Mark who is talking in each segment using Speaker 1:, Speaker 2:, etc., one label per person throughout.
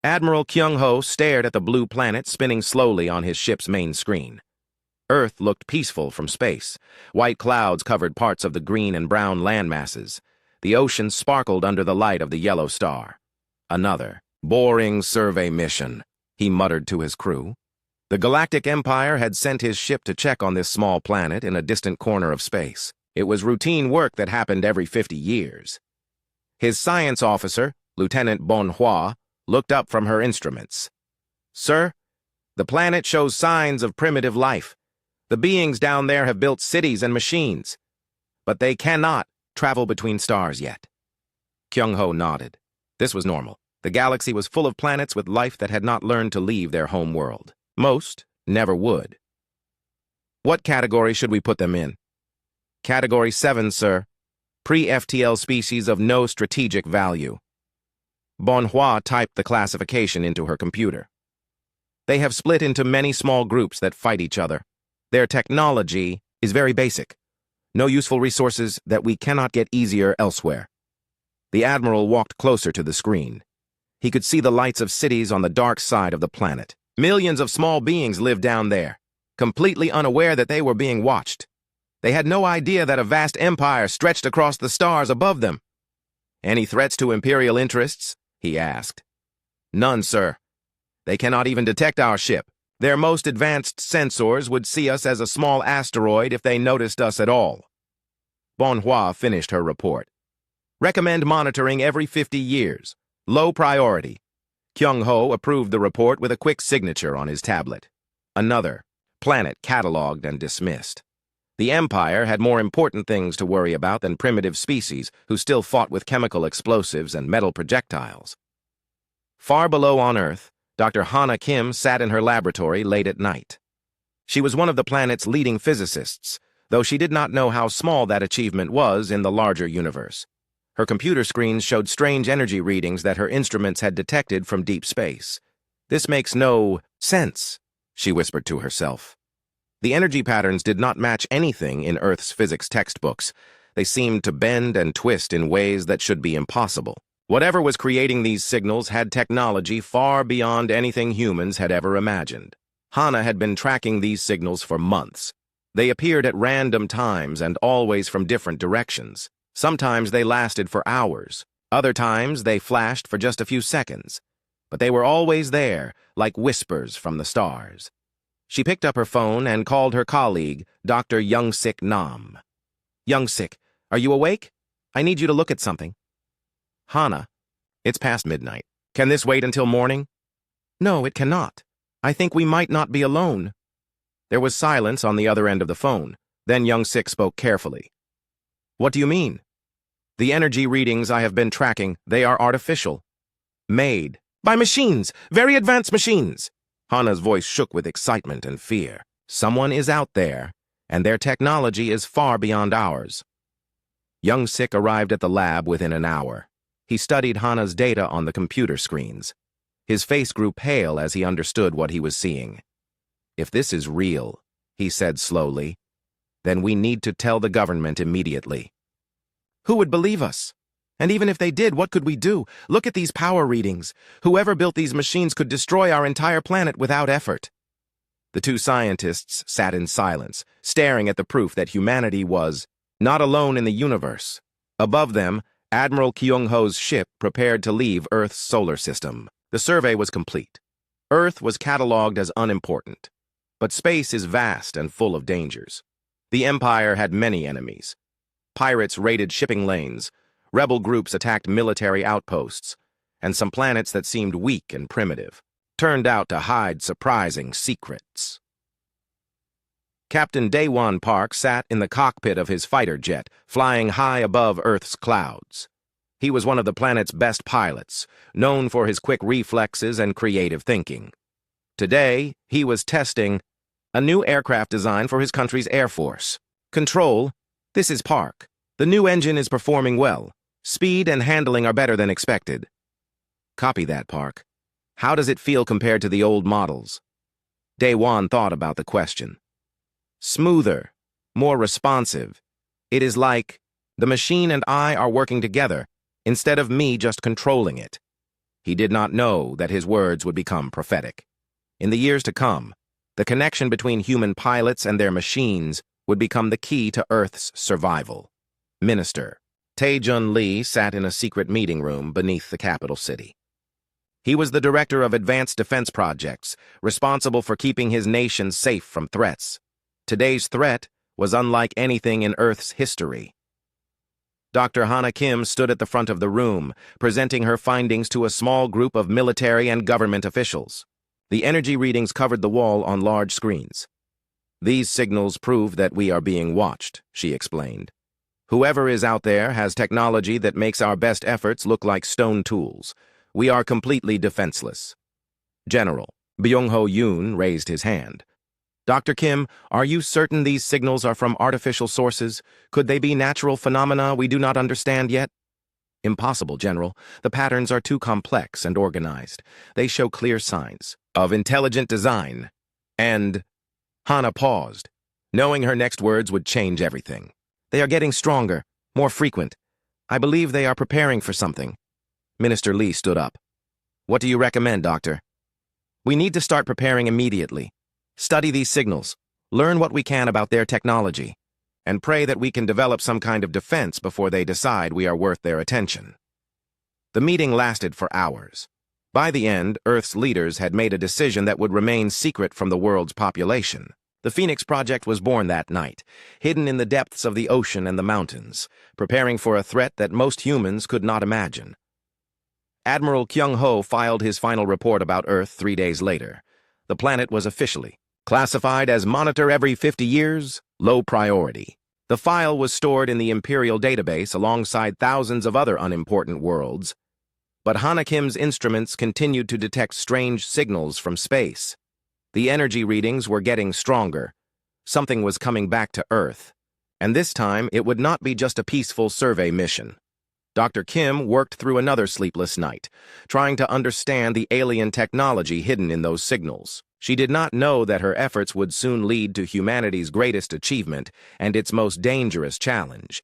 Speaker 1: Admiral Kyung-ho stared at the blue planet spinning slowly on his ship's main screen. Earth looked peaceful from space. White clouds covered parts of the green and brown landmasses. The ocean sparkled under the light of the yellow star. Another boring survey mission, he muttered to his crew. The Galactic Empire had sent his ship to check on this small planet in a distant corner of space. It was routine work that happened every 50 years. His science officer, Lieutenant Bonhua, looked up from her instruments. "Sir, the planet shows signs of primitive life. The beings down there have built cities and machines, but they cannot travel between stars yet." Kyung-ho nodded. This was normal. The galaxy was full of planets with life that had not learned to leave their home world. Most never would. "What category should we put them in?" "Category 7, sir. Pre-FTL species of no strategic value." Bonhua typed the classification into her computer. "They have split into many small groups that fight each other. Their technology is very basic. No useful resources that we cannot get easier elsewhere." The Admiral walked closer to the screen. He could see the lights of cities on the dark side of the planet. Millions of small beings lived down there, completely unaware that they were being watched. They had no idea that a vast empire stretched across the stars above them. "Any threats to imperial interests?" he asked. "None, sir. They cannot even detect our ship. Their most advanced sensors would see us as a small asteroid if they noticed us at all." Bonhua finished her report. "Recommend monitoring every 50 years. Low priority." Kyung-ho approved the report with a quick signature on his tablet. Another planet cataloged and dismissed. The Empire had more important things to worry about than primitive species who still fought with chemical explosives and metal projectiles. Far below on Earth, Dr. Hana Kim sat in her laboratory late at night. She was one of the planet's leading physicists, though she did not know how small that achievement was in the larger universe. Her computer screens showed strange energy readings that her instruments had detected from deep space. "This makes no sense," she whispered to herself. The energy patterns did not match anything in Earth's physics textbooks. They seemed to bend and twist in ways that should be impossible. Whatever was creating these signals had technology far beyond anything humans had ever imagined. Hana had been tracking these signals for months. They appeared at random times and always from different directions. Sometimes they lasted for hours. Other times they flashed for just a few seconds. But they were always there, like whispers from the stars. She picked up her phone and called her colleague, Dr. Young-Sik Nam. "Young-Sik, are you awake? I need you to look at something." "Hana, it's past midnight. Can this wait until morning?" "No, it cannot. I think we might not be alone." There was silence on the other end of the phone. Then Young-Sik spoke carefully. "What do you mean?" "The energy readings I have been tracking, they are artificial. Made by machines, very advanced machines." Hana's voice shook with excitement and fear. "Someone is out there, and their technology is far beyond ours." Young-Sik arrived at the lab within an hour. He studied Hana's data on the computer screens. His face grew pale as he understood what he was seeing. "If this is real," he said slowly, "then we need to tell the government immediately." "Who would believe us? And even if they did, what could we do? Look at these power readings. Whoever built these machines could destroy our entire planet without effort." The two scientists sat in silence, staring at the proof that humanity was not alone in the universe. Above them, Admiral Kyung-ho's ship prepared to leave Earth's solar system. The survey was complete. Earth was catalogued as unimportant. But space is vast and full of dangers. The Empire had many enemies. Pirates raided shipping lanes, rebel groups attacked military outposts, and some planets that seemed weak and primitive turned out to hide surprising secrets. Captain Daewon Park sat in the cockpit of his fighter jet, flying high above Earth's clouds. He was one of the planet's best pilots, known for his quick reflexes and creative thinking. Today, he was testing a new aircraft design for his country's Air Force. "Control, this is Park. The new engine is performing well. Speed and handling are better than expected." "Copy that, Park. How does it feel compared to the old models?" Daewon thought about the question. "Smoother, more responsive. It is like the machine and I are working together, instead of me just controlling it." He did not know that his words would become prophetic. In the years to come, the connection between human pilots and their machines would become the key to Earth's survival. Minister Tae-Jun Lee sat in a secret meeting room beneath the capital city. He was the director of advanced defense projects, responsible for keeping his nation safe from threats. Today's threat was unlike anything in Earth's history. Dr. Hana Kim stood at the front of the room, presenting her findings to a small group of military and government officials. The energy readings covered the wall on large screens. "These signals prove that we are being watched," she explained. "Whoever is out there has technology that makes our best efforts look like stone tools. We are completely defenseless." General Byung-ho Yoon raised his hand. "Dr. Kim, are you certain these signals are from artificial sources? Could they be natural phenomena we do not understand yet?" "Impossible, General. The patterns are too complex and organized. They show clear signs of intelligent design." And Hana paused, knowing her next words would change everything. "They are getting stronger, more frequent. I believe they are preparing for something." Minister Lee stood up. "What do you recommend, Doctor?" "We need to start preparing immediately. Study these signals, learn what we can about their technology, and pray that we can develop some kind of defense before they decide we are worth their attention." The meeting lasted for hours. By the end, Earth's leaders had made a decision that would remain secret from the world's population. The Phoenix Project was born that night, hidden in the depths of the ocean and the mountains, preparing for a threat that most humans could not imagine. Admiral Kyung-ho filed his final report about Earth 3 days later. The planet was officially classified as monitor every 50 years, low priority. The file was stored in the Imperial database alongside thousands of other unimportant worlds. But Hana Kim's instruments continued to detect strange signals from space. The energy readings were getting stronger. Something was coming back to Earth. And this time, it would not be just a peaceful survey mission. Dr. Kim worked through another sleepless night, trying to understand the alien technology hidden in those signals. She did not know that her efforts would soon lead to humanity's greatest achievement and its most dangerous challenge.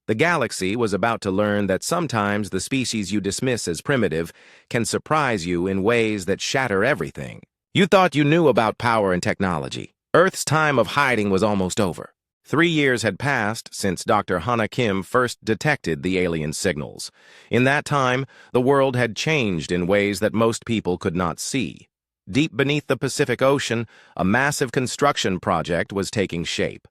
Speaker 1: The galaxy was about to learn that sometimes the species you dismiss as primitive can surprise you in ways that shatter everything. You thought you knew about power and technology. Earth's time of hiding was almost over. 3 years had passed since Dr. Hana Kim first detected the alien signals. In that time, the world had changed in ways that most people could not see. Deep beneath the Pacific Ocean, a massive construction project was taking shape.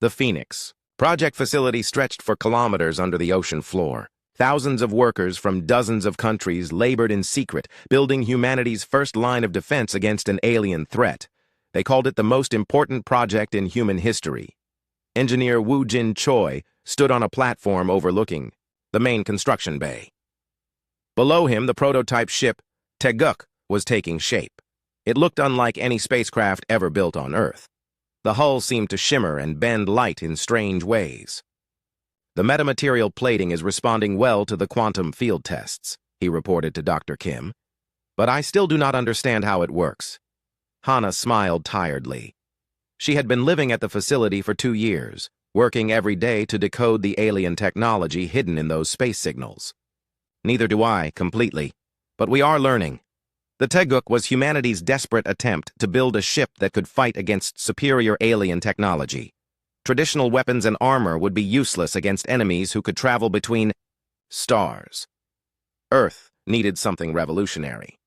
Speaker 1: The Phoenix project facility stretched for kilometers under the ocean floor. Thousands of workers from dozens of countries labored in secret, building humanity's first line of defense against an alien threat. They called it the most important project in human history. Engineer Woo Jin Choi stood on a platform overlooking the main construction bay. Below him, the prototype ship, Taeguk, was taking shape. It looked unlike any spacecraft ever built on Earth. The hull seemed to shimmer and bend light in strange ways. "The metamaterial plating is responding well to the quantum field tests," he reported to Dr. Kim. "But I still do not understand how it works." Hana smiled tiredly. She had been living at the facility for 2 years, working every day to decode the alien technology hidden in those space signals. "Neither do I, completely. But we are learning." The Taeguk was humanity's desperate attempt to build a ship that could fight against superior alien technology. Traditional weapons and armor would be useless against enemies who could travel between stars. Earth needed something revolutionary.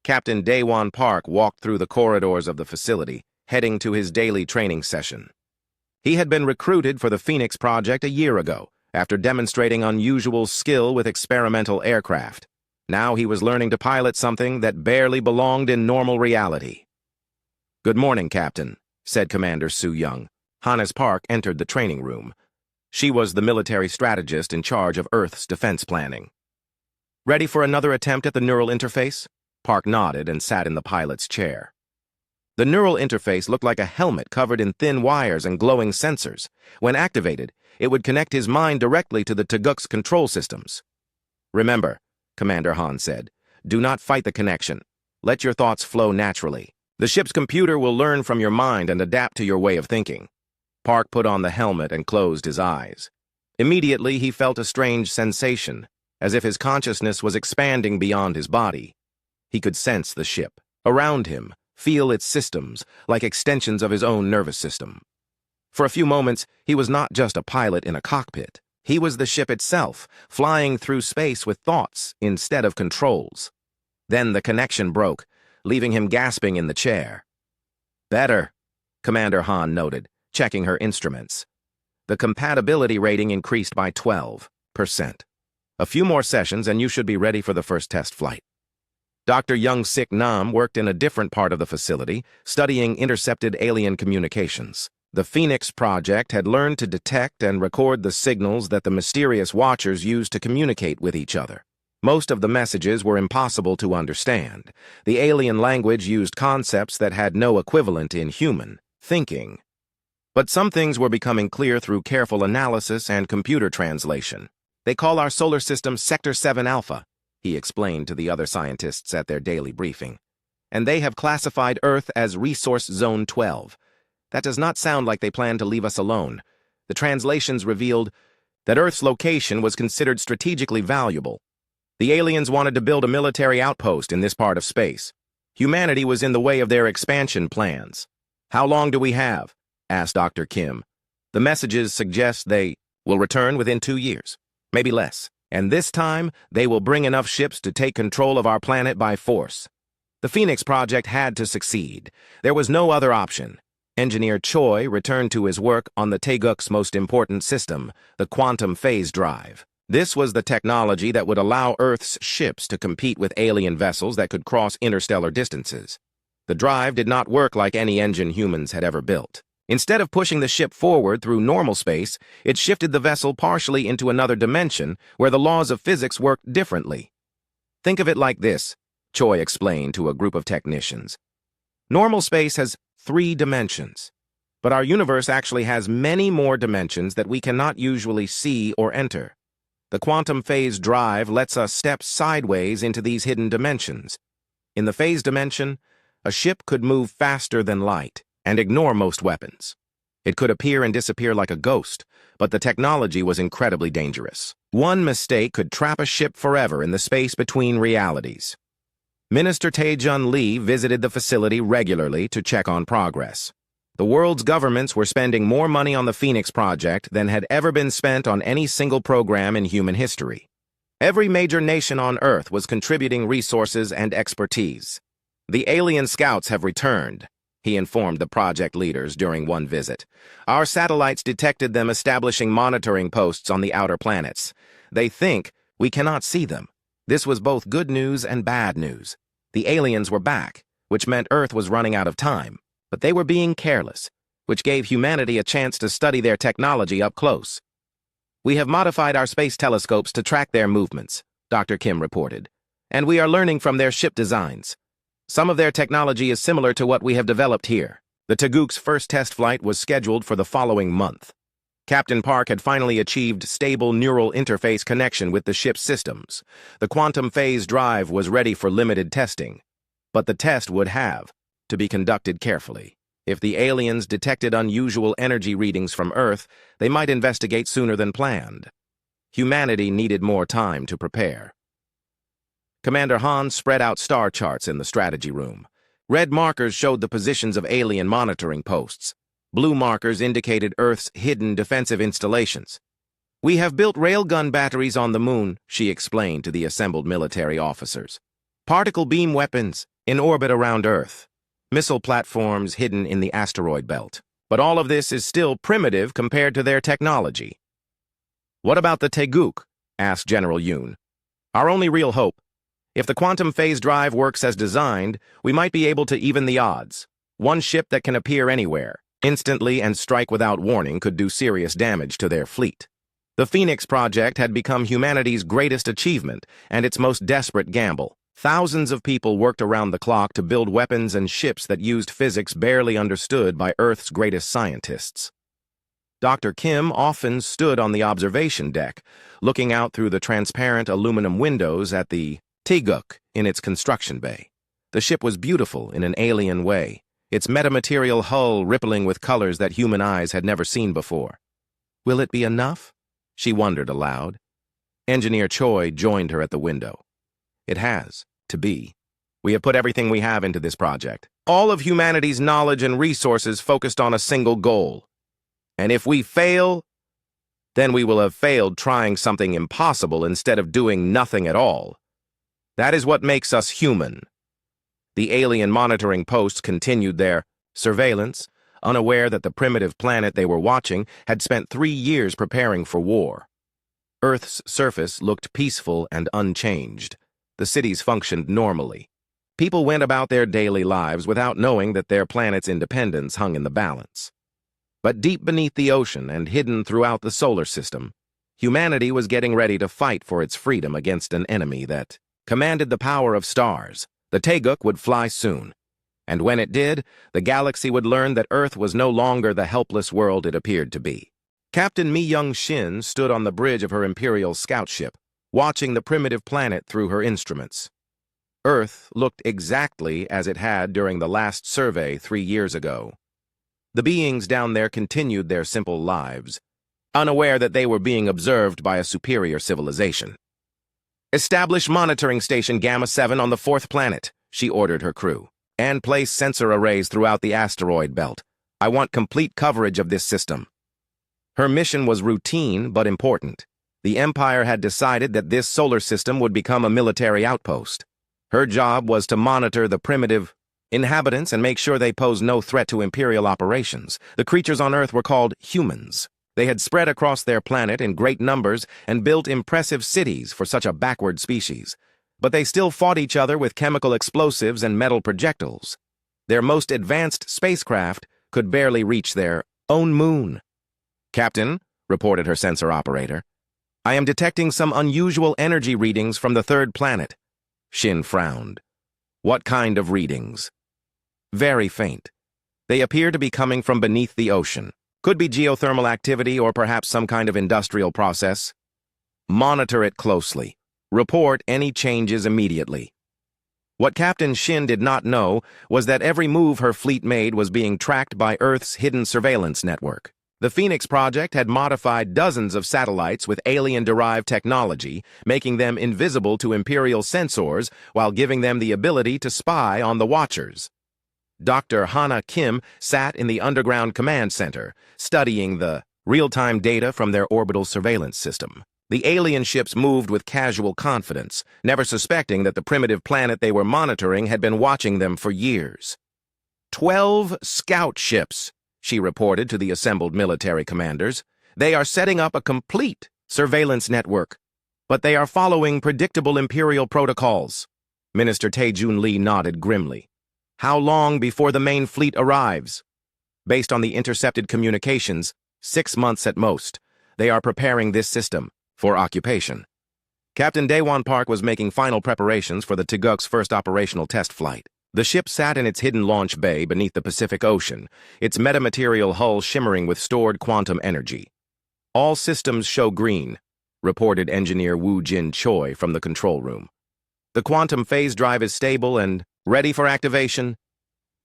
Speaker 1: Captain Daewon Park walked through the corridors of the facility, heading to his daily training session. He had been recruited for the Phoenix Project a year ago, after demonstrating unusual skill with experimental aircraft. Now he was learning to pilot something that barely belonged in normal reality. "Good morning, Captain," said Commander Soo Young. Hannes Park entered the training room. She was the military strategist in charge of Earth's defense planning. "Ready for another attempt at the neural interface?" Park nodded and sat in the pilot's chair. The neural interface looked like a helmet covered in thin wires and glowing sensors. When activated, it would connect his mind directly to the Taeguk's control systems. "Remember," Commander Han said, "do not fight the connection. Let your thoughts flow naturally. The ship's computer will learn from your mind and adapt to your way of thinking." Park put on the helmet and closed his eyes. Immediately, he felt a strange sensation. as if his consciousness was expanding beyond his body. He could sense the ship around him, feel its systems like extensions of his own nervous system. For a few moments, he was not just a pilot in a cockpit. He was the ship itself, flying through space with thoughts instead of controls. Then the connection broke, leaving him gasping in the chair. "Better," Commander Han noted, checking her instruments. The compatibility rating increased by 12%. "A few more sessions and you should be ready for the first test flight." Dr. Young Sik Nam worked in a different part of the facility, studying intercepted alien communications. The Phoenix Project had learned to detect and record the signals that the mysterious Watchers used to communicate with each other. Most of the messages were impossible to understand. The alien language used concepts that had no equivalent in human thinking. But some things were becoming clear through careful analysis and computer translation. "They call our solar system Sector 7 Alpha," he explained to the other scientists at their daily briefing. "And they have classified Earth as Resource Zone 12. That does not sound like they plan to leave us alone. The translations revealed that Earth's location was considered strategically valuable. The aliens wanted to build a military outpost in this part of space. Humanity was in the way of their expansion plans." "How long do we have?" asked Dr. Kim. "The messages suggest they will return within 2 years, maybe less. And this time, they will bring enough ships to take control of our planet by force." The Phoenix Project had to succeed. There was no other option. Engineer Choi returned to his work on the Taeguk's most important system, the quantum phase drive. This was the technology that would allow Earth's ships to compete with alien vessels that could cross interstellar distances. The drive did not work like any engine humans had ever built. Instead of pushing the ship forward through normal space, it shifted the vessel partially into another dimension where the laws of physics worked differently. "Think of it like this," Choi explained to a group of technicians. "Normal space has 3 dimensions, but our universe actually has many more dimensions that we cannot usually see or enter. The quantum phase drive lets us step sideways into these hidden dimensions. In the phase dimension, a ship could move faster than light and ignore most weapons. It could appear and disappear like a ghost, but the technology was incredibly dangerous. One mistake could trap a ship forever in the space between realities." Minister Tae-jun Lee visited the facility regularly to check on progress. The world's governments were spending more money on the Phoenix Project than had ever been spent on any single program in human history. Every major nation on Earth was contributing resources and expertise. "The alien scouts have returned," he informed the project leaders during one visit. "Our satellites detected them establishing monitoring posts on the outer planets. They think we cannot see them." This was both good news and bad news. The aliens were back, which meant Earth was running out of time. But they were being careless, which gave humanity a chance to study their technology up close. "We have modified our space telescopes to track their movements," Dr. Kim reported, "and we are learning from their ship designs. Some of their technology is similar to what we have developed here." The Taeguk's first test flight was scheduled for the following month. Captain Park had finally achieved stable neural interface connection with the ship's systems. The quantum phase drive was ready for limited testing, but the test would have to be conducted carefully. If the aliens detected unusual energy readings from Earth, they might investigate sooner than planned. Humanity needed more time to prepare. Commander Han spread out star charts in the strategy room. Red markers showed the positions of alien monitoring posts. Blue markers indicated Earth's hidden defensive installations. "We have built railgun batteries on the moon," she explained to the assembled military officers. "Particle beam weapons in orbit around Earth. Missile platforms hidden in the asteroid belt. But all of this is still primitive compared to their technology." "What about the Taeguk?" asked General Yoon. "Our only real hope. If the quantum phase drive works as designed, we might be able to even the odds. One ship that can appear anywhere, instantly and strike without warning could do serious damage to their fleet." The Phoenix Project had become humanity's greatest achievement and its most desperate gamble. Thousands of people worked around the clock to build weapons and ships that used physics barely understood by Earth's greatest scientists. Dr. Kim often stood on the observation deck, looking out through the transparent aluminum windows at the Taeguk in its construction bay. The ship was beautiful in an alien way, its metamaterial hull rippling with colors that human eyes had never seen before. "Will it be enough?" she wondered aloud. Engineer Choi joined her at the window. It has to be. We have put everything we have into this project. All of humanity's knowledge and resources focused on a single goal. And if we fail, then we will have failed trying something impossible instead of doing nothing at all. That is what makes us human. The alien monitoring posts continued their surveillance, unaware that the primitive planet they were watching had spent 3 years preparing for war. Earth's surface looked peaceful and unchanged. The cities functioned normally. People went about their daily lives without knowing that their planet's independence hung in the balance. But deep beneath the ocean and hidden throughout the solar system, humanity was getting ready to fight for its freedom against an enemy that commanded the power of stars. The Taeguk would fly soon. And when it did, the galaxy would learn that Earth was no longer the helpless world it appeared to be. Captain Mi-Young-shin stood on the bridge of her Imperial scout ship, watching the primitive planet through her instruments. Earth looked exactly as it had during the last survey 3 years ago. The beings down there continued their simple lives, unaware that they were being observed by a superior civilization. "Establish monitoring station Gamma 7 on the 4th planet," she ordered her crew, "and place sensor arrays throughout the asteroid belt. I want complete coverage of this system." Her mission was routine but important. The Empire had decided that this solar system would become a military outpost. Her job was to monitor the primitive inhabitants and make sure they posed no threat to Imperial operations. The creatures on Earth were called humans. They had spread across their planet in great numbers and built impressive cities for such a backward species. But they still fought each other with chemical explosives and metal projectiles. Their most advanced spacecraft could barely reach their own moon. "Captain," reported her sensor operator, "I am detecting some unusual energy readings from the 3rd planet." Shin frowned. "What kind of readings?" "Very faint. They appear to be coming from beneath the ocean. Could be geothermal activity or perhaps some kind of industrial process. Monitor it closely. Report any changes immediately." What Captain Shin did not know was that every move her fleet made was being tracked by Earth's hidden surveillance network. The Phoenix Project had modified dozens of satellites with alien-derived technology, making them invisible to Imperial sensors while giving them the ability to spy on the Watchers. Dr. Hana Kim sat in the underground command center, studying the real-time data from their orbital surveillance system. The alien ships moved with casual confidence, never suspecting that the primitive planet they were monitoring had been watching them for years. 12 scout ships, she reported to the assembled military commanders. They are setting up a complete surveillance network, but they are following predictable Imperial protocols. Minister Tae-Jun Lee nodded grimly. "How long before the main fleet arrives?" "Based on the intercepted communications, 6 months at most. They are preparing this system for occupation." Captain Daewon Park was making final preparations for the Taeguk's first operational test flight. The ship sat in its hidden launch bay beneath the Pacific Ocean, its metamaterial hull shimmering with stored quantum energy. "All systems show green," reported engineer Woo Jin Choi from the control room. "The quantum phase drive is stable and ready for activation."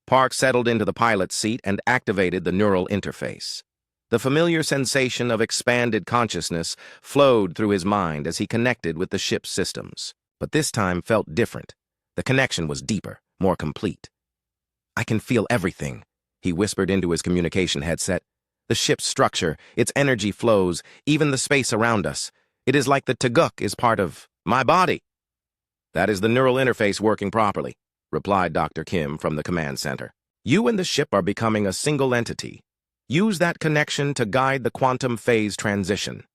Speaker 1: Park settled into the pilot's seat and activated the neural interface. The familiar sensation of expanded consciousness flowed through his mind as he connected with the ship's systems. But this time felt different. The connection was deeper, more complete. "I can feel everything," he whispered into his communication headset. "The ship's structure, its energy flows, even the space around us. It is like the Taeguk is part of my body." "That is the neural interface working properly," replied Dr. Kim from the command center. "You and the ship are becoming a single entity. Use that connection to guide the quantum phase transition."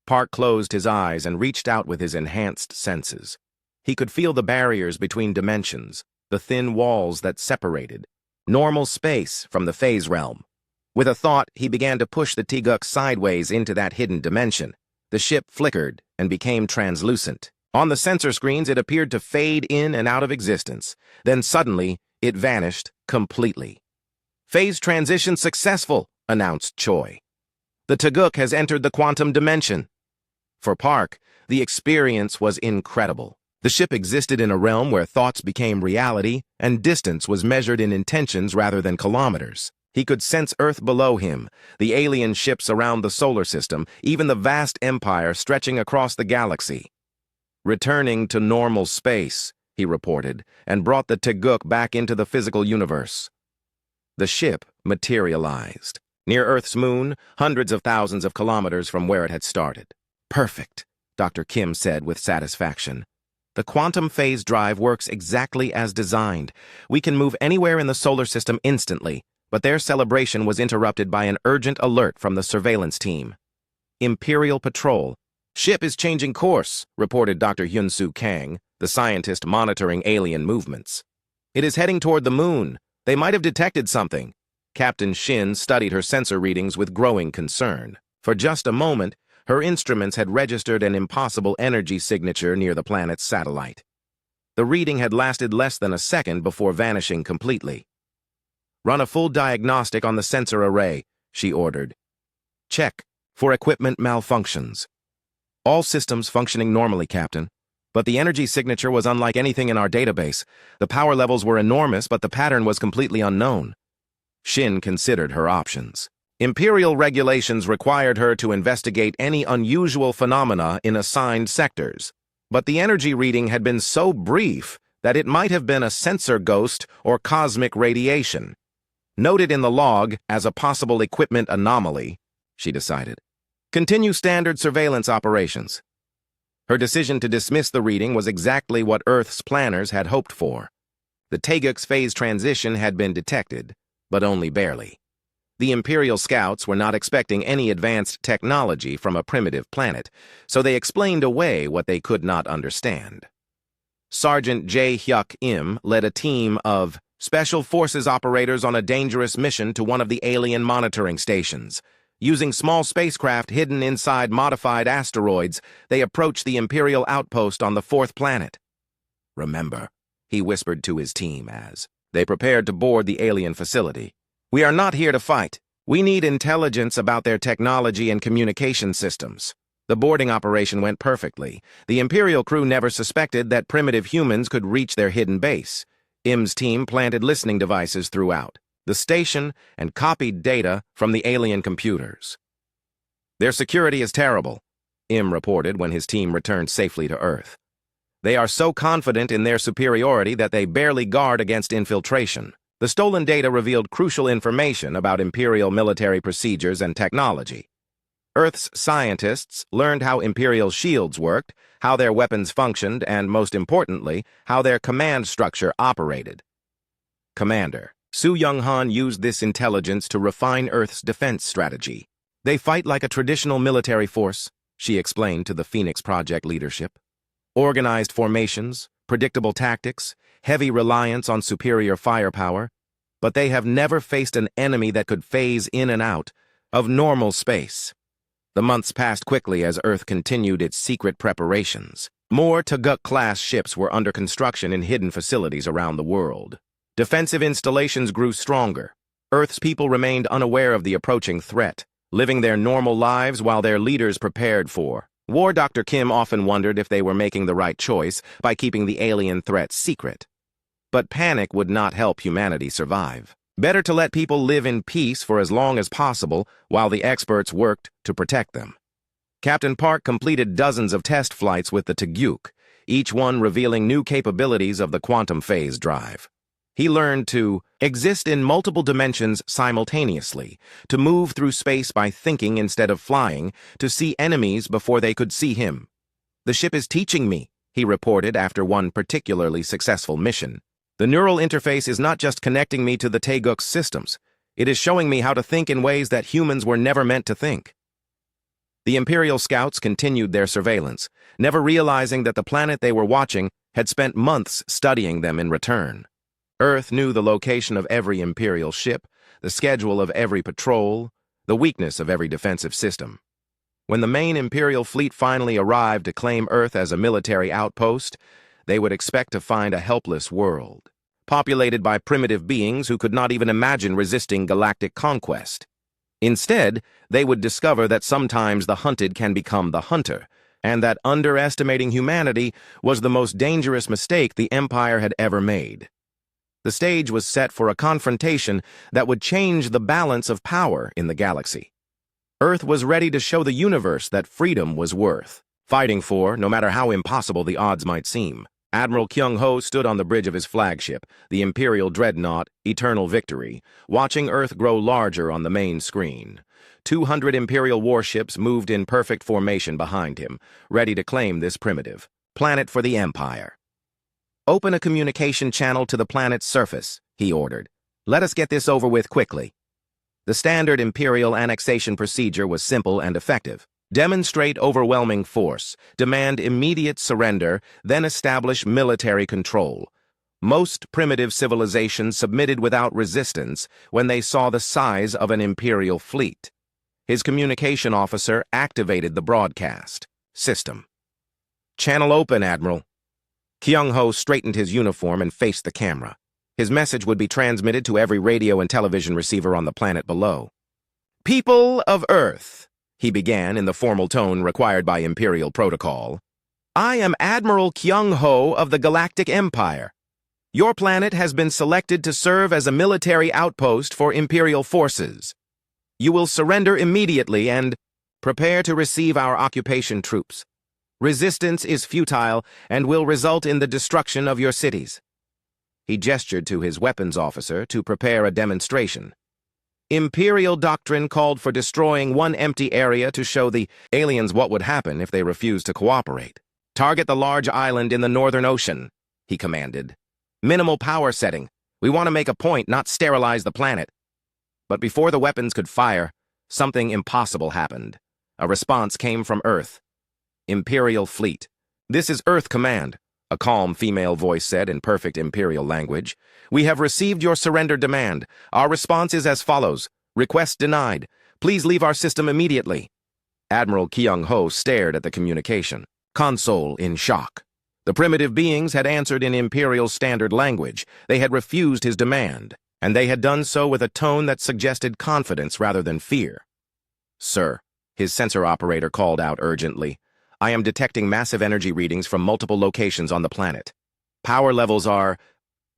Speaker 1: Park closed his eyes and reached out with his enhanced senses. He could feel the barriers between dimensions, the thin walls that separated normal space from the phase realm. With a thought, he began to push the Taeguk sideways into that hidden dimension. The ship flickered and became translucent. On the sensor screens, it appeared to fade in and out of existence. Then suddenly, it vanished completely. "Phase transition successful," announced Choi. "The Taeguk has entered the quantum dimension." For Park, the experience was incredible. The ship existed in a realm where thoughts became reality and distance was measured in intentions rather than kilometers. He could sense Earth below him, the alien ships around the solar system, even the vast empire stretching across the galaxy. "Returning to normal space," he reported, and brought the Teguk back into the physical universe. The ship materialized, near Earth's moon, hundreds of thousands of kilometers from where it had started. "Perfect," Dr. Kim said with satisfaction. "The quantum phase drive works exactly as designed. We can move anywhere in the solar system instantly." But their celebration was interrupted by an urgent alert from the surveillance team. "Imperial Patrol. Ship is changing course," reported Dr. Hyun-Soo Kang, the scientist monitoring alien movements. "It is heading toward the moon. They might have detected something." Captain Shin studied her sensor readings with growing concern. For just a moment, her instruments had registered an impossible energy signature near the planet's satellite. The reading had lasted less than a second before vanishing completely. "Run a full diagnostic on the sensor array," she ordered. "Check for equipment malfunctions." "All systems functioning normally, Captain. But the energy signature was unlike anything in our database. The power levels were enormous, but the pattern was completely unknown." Shin considered her options. Imperial regulations required her to investigate any unusual phenomena in assigned sectors. But the energy reading had been so brief that it might have been a sensor ghost or cosmic radiation. Noted in the log as a possible equipment anomaly, she decided. Continue standard surveillance operations. Her decision to dismiss the reading was exactly what Earth's planners had hoped for. The Teguk's phase transition had been detected, but only barely. The Imperial scouts were not expecting any advanced technology from a primitive planet, so they explained away what they could not understand. Sergeant Jae Hyuk Im led a team of Special Forces operators on a dangerous mission to one of the alien monitoring stations. Using small spacecraft hidden inside modified asteroids, they approached the Imperial outpost on the fourth planet. "Remember," he whispered to his team as they prepared to board the alien facility. "We are not here to fight. We need intelligence about their technology and communication systems." The boarding operation went perfectly. The Imperial crew never suspected that primitive humans could reach their hidden base. Im's team planted listening devices throughout the station and copied data from the alien computers. "Their security is terrible," Im reported when his team returned safely to Earth. "They are so confident in their superiority that they barely guard against infiltration." The stolen data revealed crucial information about Imperial military procedures and technology. Earth's scientists learned how Imperial shields worked, how their weapons functioned, and, most importantly, how their command structure operated. Commander Su Young-han used this intelligence to refine Earth's defense strategy. "They fight like a traditional military force," she explained to the Phoenix Project leadership. "Organized formations, predictable tactics, heavy reliance on superior firepower, but they have never faced an enemy that could phase in and out of normal space." The months passed quickly as Earth continued its secret preparations. More Teguk-class ships were under construction in hidden facilities around the world. Defensive installations grew stronger. Earth's people remained unaware of the approaching threat, living their normal lives while their leaders prepared for war. Dr. Kim often wondered if they were making the right choice by keeping the alien threat secret. But panic would not help humanity survive. Better to let people live in peace for as long as possible while the experts worked to protect them. Captain Park completed dozens of test flights with the Teguk, each one revealing new capabilities of the quantum phase drive. He learned to exist in multiple dimensions simultaneously, to move through space by thinking instead of flying, to see enemies before they could see him. "The ship is teaching me," he reported after one particularly successful mission. "The neural interface is not just connecting me to the Teguk's systems. It is showing me how to think in ways that humans were never meant to think." The Imperial scouts continued their surveillance, never realizing that the planet they were watching had spent months studying them in return. Earth knew the location of every Imperial ship, the schedule of every patrol, the weakness of every defensive system. When the main Imperial fleet finally arrived to claim Earth as a military outpost, they would expect to find a helpless world, populated by primitive beings who could not even imagine resisting galactic conquest. Instead, they would discover that sometimes the hunted can become the hunter, and that underestimating humanity was the most dangerous mistake the Empire had ever made. The stage was set for a confrontation that would change the balance of power in the galaxy. Earth was ready to show the universe that freedom was worth fighting for, no matter how impossible the odds might seem. Admiral Kyung-ho stood on the bridge of his flagship, the Imperial Dreadnought, Eternal Victory, watching Earth grow larger on the main screen. 200 Imperial warships moved in perfect formation behind him, ready to claim this primitive planet for the Empire. "Open a communication channel to the planet's surface," he ordered. "Let us get this over with quickly." The standard Imperial annexation procedure was simple and effective. Demonstrate overwhelming force, demand immediate surrender, then establish military control. Most primitive civilizations submitted without resistance when they saw the size of an Imperial fleet. His communication officer activated the broadcast system. "Channel open, Admiral." Kyung-ho straightened his uniform and faced the camera. His message would be transmitted to every radio and television receiver on the planet below. "People of Earth," he began in the formal tone required by Imperial protocol, "I am Admiral Kyung-ho of the Galactic Empire. Your planet has been selected to serve as a military outpost for Imperial forces. You will surrender immediately and prepare to receive our occupation troops. Resistance is futile and will result in the destruction of your cities." He gestured to his weapons officer to prepare a demonstration. Imperial doctrine called for destroying one empty area to show the aliens what would happen if they refused to cooperate. "Target the large island in the Northern Ocean," he commanded. "Minimal power setting. We want to make a point, not sterilize the planet." But before the weapons could fire, something impossible happened. A response came from Earth. "Imperial fleet. This is Earth Command," a calm female voice said in perfect Imperial language. "We have received your surrender demand. Our response is as follows. Request denied. Please leave our system immediately." Admiral Kyung-ho stared at the communication console in shock. The primitive beings had answered in Imperial standard language. They had refused his demand, and they had done so with a tone that suggested confidence rather than fear. "Sir," his sensor operator called out urgently, "I am detecting massive energy readings from multiple locations on the planet. Power levels are...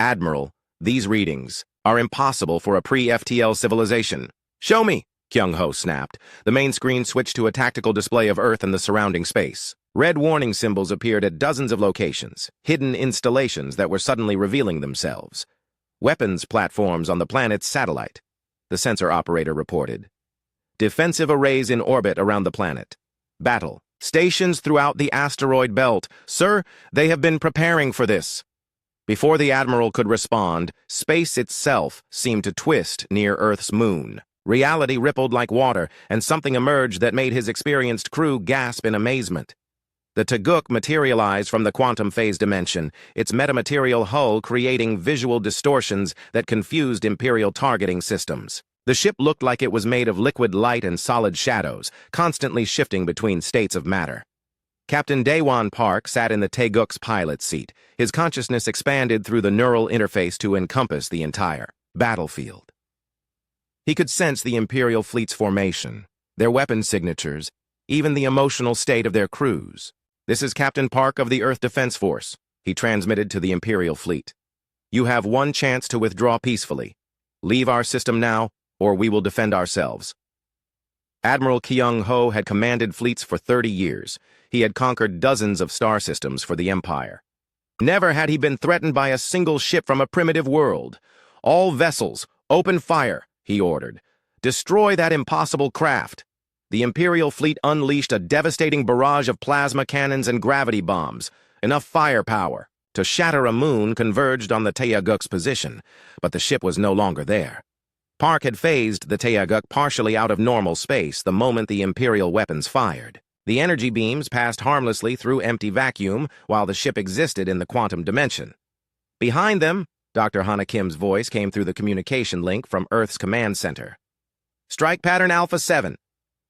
Speaker 1: Admiral, these readings are impossible for a pre-FTL civilization." "Show me," Kyung-ho snapped. The main screen switched to a tactical display of Earth and the surrounding space. Red warning symbols appeared at dozens of locations, hidden installations that were suddenly revealing themselves. "Weapons platforms on the planet's satellite," the sensor operator reported. "Defensive arrays in orbit around the planet. Battle stations throughout the asteroid belt. Sir, they have been preparing for this." Before the Admiral could respond, space itself seemed to twist near Earth's moon. Reality rippled like water, and something emerged that made his experienced crew gasp in amazement. The Taguk materialized from the quantum phase dimension, its metamaterial hull creating visual distortions that confused Imperial targeting systems. The ship looked like it was made of liquid light and solid shadows, constantly shifting between states of matter. Captain Daewon Park sat in the Taguk's pilot seat. His consciousness expanded through the neural interface to encompass the entire battlefield. He could sense the Imperial fleet's formation, their weapon signatures, even the emotional state of their crews. "This is Captain Park of the Earth Defense Force," he transmitted to the Imperial fleet. "You have one chance to withdraw peacefully. Leave our system now, or we will defend ourselves." Admiral Kyung-ho had commanded fleets for 30 years. He had conquered dozens of star systems for the Empire. Never had he been threatened by a single ship from a primitive world. "All vessels, open fire," he ordered. "Destroy that impossible craft." The Imperial fleet unleashed a devastating barrage of plasma cannons and gravity bombs. Enough firepower to shatter a moon converged on the Tayaguk's position, but the ship was no longer there. Park had phased the Tayaguk partially out of normal space the moment the Imperial weapons fired. The energy beams passed harmlessly through empty vacuum while the ship existed in the quantum dimension. Behind them, Dr. Hana Kim's voice came through the communication link from Earth's command center. "Strike pattern Alpha 7.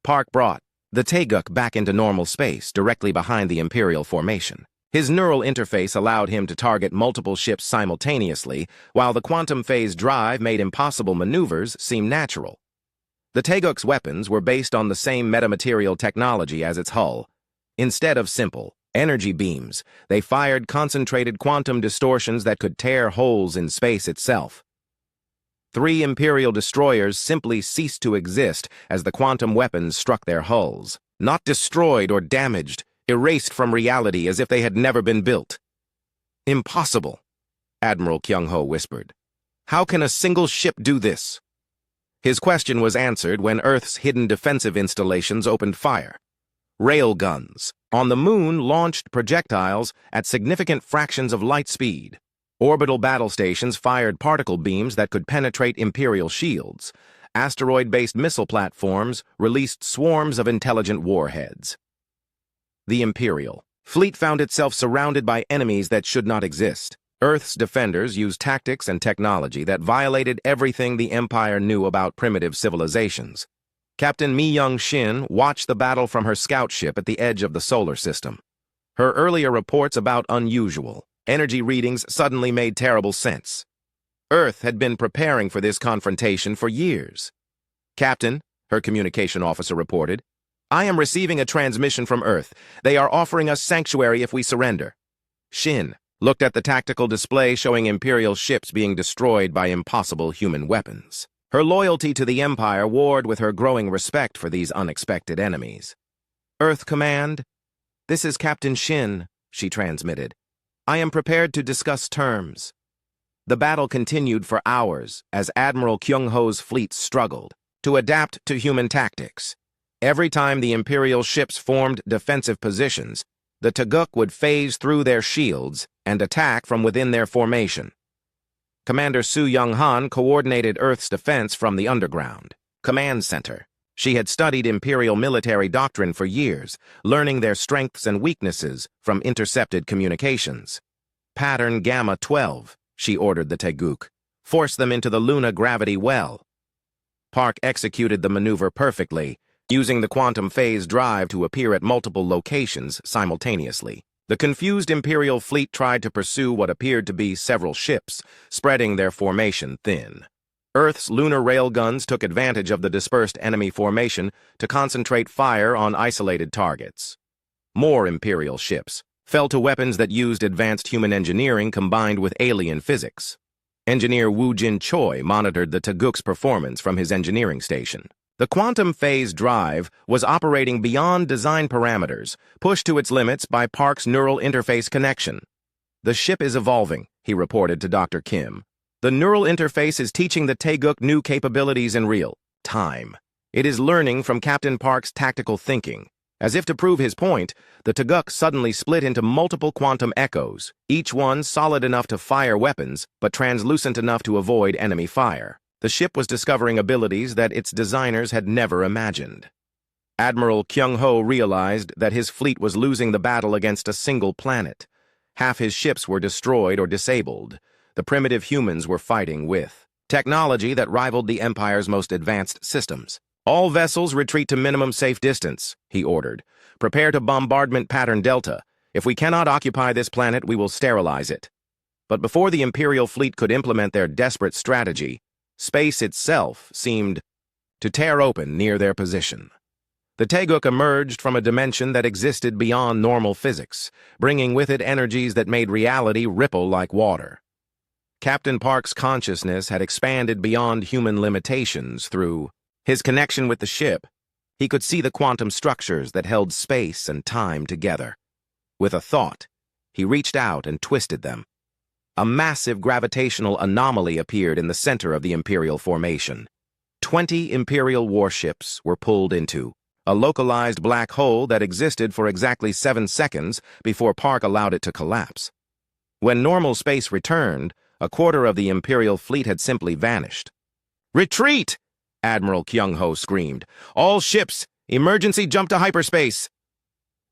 Speaker 1: Park brought the Tayaguk back into normal space, directly behind the Imperial formation. His neural interface allowed him to target multiple ships simultaneously, while the quantum phase drive made impossible maneuvers seem natural. The Tayaguk's weapons were based on the same metamaterial technology as its hull. Instead of simple, Energy beams. They fired concentrated quantum distortions that could tear holes in space itself. 3 Imperial destroyers simply ceased to exist as the quantum weapons struck their hulls. Not destroyed or damaged, erased from reality as if they had never been built. Impossible, Admiral Kyung-ho whispered. How can a single ship do this? His question was answered when Earth's hidden defensive installations opened fire. Railguns on the moon launched projectiles at significant fractions of light speed. Orbital battle stations fired particle beams that could penetrate Imperial shields. Asteroid-based missile platforms released swarms of intelligent warheads. The Imperial fleet found itself surrounded by enemies that should not exist. Earth's defenders used tactics and technology that violated everything the Empire knew about primitive civilizations. Captain Mi Young-shin watched the battle from her scout ship at the edge of the solar system. Her earlier reports about unusual energy readings suddenly made terrible sense. Earth had been preparing for this confrontation for years. Captain, her communication officer reported, I am receiving a transmission from Earth. They are offering us sanctuary if we surrender. Shin looked at the tactical display showing Imperial ships being destroyed by impossible human weapons. Her loyalty to the Empire warred with her growing respect for these unexpected enemies. Earth Command, this is Captain Shin, she transmitted. I am prepared to discuss terms. The battle continued for hours as Admiral Kyung-ho's fleet struggled to adapt to human tactics. Every time the Imperial ships formed defensive positions, the Taeguk would phase through their shields and attack from within their formation. Commander Su Young-han coordinated Earth's defense from the underground command center. She had studied Imperial military doctrine for years, learning their strengths and weaknesses from intercepted communications. Pattern Gamma 12, she ordered the Taeguk. Force them into the Luna gravity well. Park executed the maneuver perfectly, using the quantum phase drive to appear at multiple locations simultaneously. The confused Imperial fleet tried to pursue what appeared to be several ships, spreading their formation thin. Earth's lunar railguns took advantage of the dispersed enemy formation to concentrate fire on isolated targets. More Imperial ships fell to weapons that used advanced human engineering combined with alien physics. Engineer Woo Jin Choi monitored the Taeguk's performance from his engineering station. The quantum phase drive was operating beyond design parameters, pushed to its limits by Park's neural interface connection. The ship is evolving, he reported to Dr. Kim. The neural interface is teaching the Taeguk new capabilities in real time. It is learning from Captain Park's tactical thinking. As if to prove his point, the Taeguk suddenly split into multiple quantum echoes, each one solid enough to fire weapons, but translucent enough to avoid enemy fire. The ship was discovering abilities that its designers had never imagined. Admiral Kyung-ho realized that his fleet was losing the battle against a single planet. Half his ships were destroyed or disabled. The primitive humans were fighting with technology that rivaled the Empire's most advanced systems. All vessels retreat to minimum safe distance, he ordered. Prepare to bombardment pattern Delta. If we cannot occupy this planet, we will sterilize it. But before the Imperial fleet could implement their desperate strategy, space itself seemed to tear open near their position. The Taeguk emerged from a dimension that existed beyond normal physics, bringing with it energies that made reality ripple like water. Captain Park's consciousness had expanded beyond human limitations through his connection with the ship. He could see the quantum structures that held space and time together. With a thought, he reached out and twisted them. A massive gravitational anomaly appeared in the center of the Imperial formation. 20 Imperial warships were pulled into a localized black hole that existed for exactly 7 seconds before Park allowed it to collapse. When normal space returned, a quarter of the Imperial fleet had simply vanished. "Retreat!" Admiral Kyung-ho screamed. "All ships, emergency jump to hyperspace!"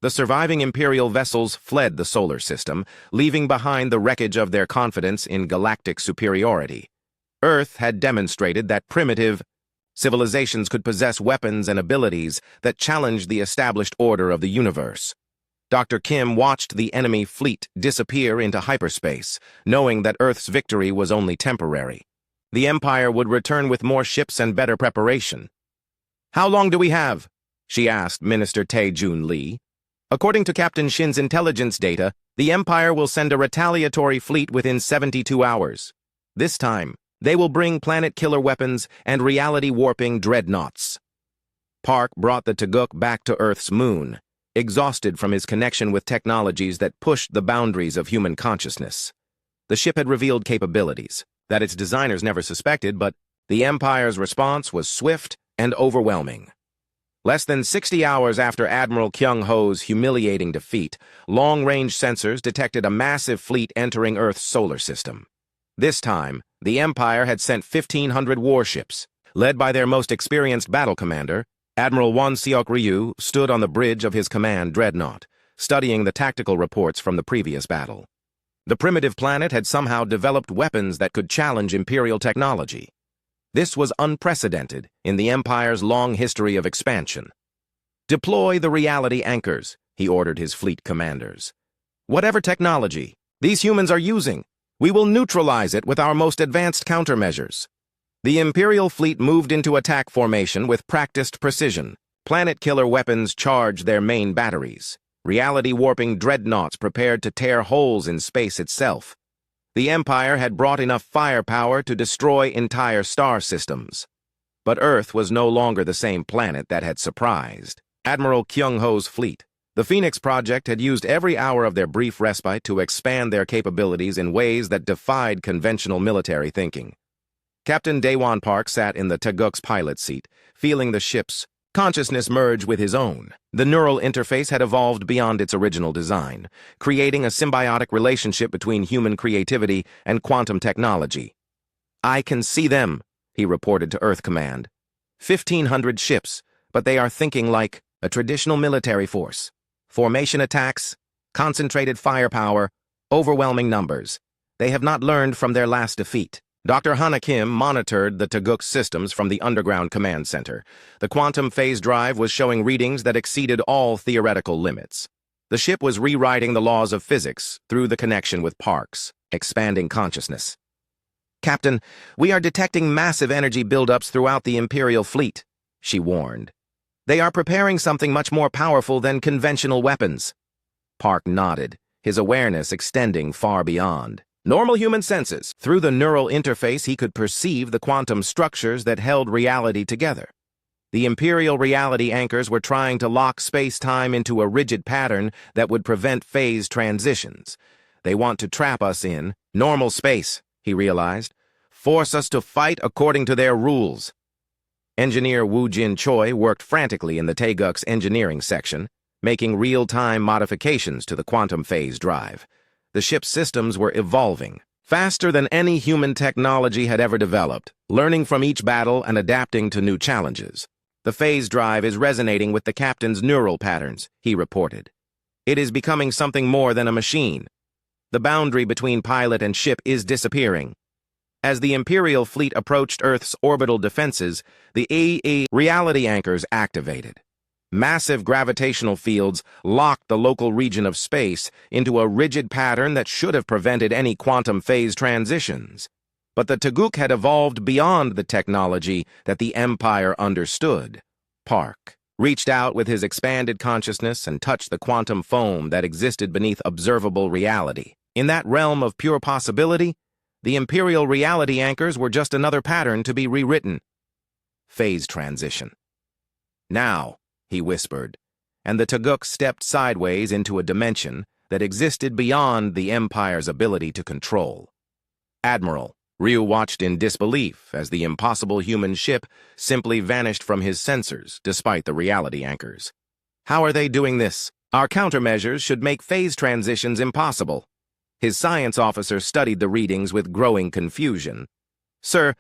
Speaker 1: The surviving Imperial vessels fled the solar system, leaving behind the wreckage of their confidence in galactic superiority. Earth had demonstrated that primitive civilizations could possess weapons and abilities that challenged the established order of the universe. Dr. Kim watched the enemy fleet disappear into hyperspace, knowing that Earth's victory was only temporary. The Empire would return with more ships and better preparation. "How long do we have?" she asked Minister Tae-Jun Lee. According to Captain Shin's intelligence data, the Empire will send a retaliatory fleet within 72 hours. This time, they will bring planet-killer weapons and reality-warping dreadnoughts. Park brought the Taguk back to Earth's moon, exhausted from his connection with technologies that pushed the boundaries of human consciousness. The ship had revealed capabilities that its designers never suspected, but the Empire's response was swift and overwhelming. Less than 60 hours after Admiral Kyung-ho's humiliating defeat, long-range sensors detected a massive fleet entering Earth's solar system. This time, the Empire had sent 1,500 warships. Led by their most experienced battle commander, Admiral Won-seok Ryu stood on the bridge of his command dreadnought, studying the tactical reports from the previous battle. The primitive planet had somehow developed weapons that could challenge Imperial technology. This was unprecedented in the Empire's long history of expansion. "Deploy the reality anchors," he ordered his fleet commanders. "Whatever technology these humans are using, we will neutralize it with our most advanced countermeasures." The Imperial fleet moved into attack formation with practiced precision. Planet-killer weapons charged their main batteries. Reality-warping dreadnoughts prepared to tear holes in space itself. The Empire had brought enough firepower to destroy entire star systems. But Earth was no longer the same planet that had surprised Admiral Kyung-ho's fleet. The Phoenix Project had used every hour of their brief respite to expand their capabilities in ways that defied conventional military thinking. Captain Daewon Park sat in the Taguk's pilot seat, feeling the ship's consciousness merge with his own. The neural interface had evolved beyond its original design, creating a symbiotic relationship between human creativity and quantum technology. "I can see them," he reported to Earth Command. 1,500 ships, but they are thinking like a traditional military force. Formation attacks, concentrated firepower, overwhelming numbers. They have not learned from their last defeat. Dr. Hana Kim monitored the Taguk systems from the underground command center. The quantum phase drive was showing readings that exceeded all theoretical limits. The ship was rewriting the laws of physics through the connection with Park's expanding consciousness. "Captain, we are detecting massive energy buildups throughout the Imperial fleet," she warned. "They are preparing something much more powerful than conventional weapons." Park nodded, his awareness extending far beyond normal human senses. Through the neural interface, he could perceive the quantum structures that held reality together. The Imperial reality anchors were trying to lock space-time into a rigid pattern that would prevent phase transitions. They want to trap us in normal space, he realized. Force us to fight according to their rules. Engineer Woo Jin Choi worked frantically in the Taguk's engineering section, making real-time modifications to the quantum phase drive. The ship's systems were evolving, faster than any human technology had ever developed, learning from each battle and adapting to new challenges. "The phase drive is resonating with the captain's neural patterns," he reported. "It is becoming something more than a machine. The boundary between pilot and ship is disappearing." As the Imperial fleet approached Earth's orbital defenses, the reality anchors activated. Massive gravitational fields locked the local region of space into a rigid pattern that should have prevented any quantum phase transitions. But the Taguk had evolved beyond the technology that the Empire understood. Park reached out with his expanded consciousness and touched the quantum foam that existed beneath observable reality. In that realm of pure possibility, the Imperial reality anchors were just another pattern to be rewritten. Phase transition. "Now," he whispered, and the Taguk stepped sideways into a dimension that existed beyond the Empire's ability to control. "Admiral," Ryu watched in disbelief as the impossible human ship simply vanished from his sensors despite the reality anchors. "How are they doing this? Our countermeasures should make phase transitions impossible." His science officer studied the readings with growing confusion. "Sir,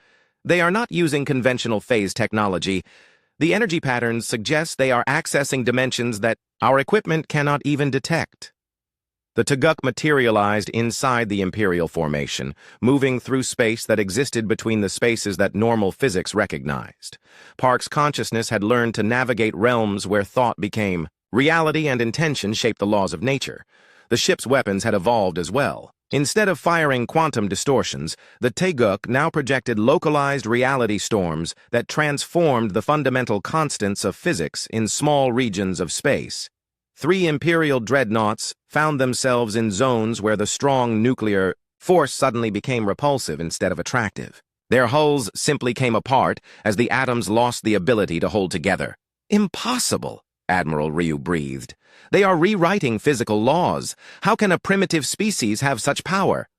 Speaker 1: they are not using conventional phase technology. The energy patterns suggest they are accessing dimensions that our equipment cannot even detect." The Taguk materialized inside the Imperial formation, moving through space that existed between the spaces that normal physics recognized. Park's consciousness had learned to navigate realms where thought became reality and intention shaped the laws of nature. The ship's weapons had evolved as well. Instead of firing quantum distortions, the Taguk now projected localized reality storms that transformed the fundamental constants of physics in small regions of space. 3 Imperial dreadnoughts found themselves in zones where the strong nuclear force suddenly became repulsive instead of attractive. Their hulls simply came apart as the atoms lost the ability to hold together. Impossible, Admiral Ryu breathed. They are rewriting physical laws. How can a primitive species have such power?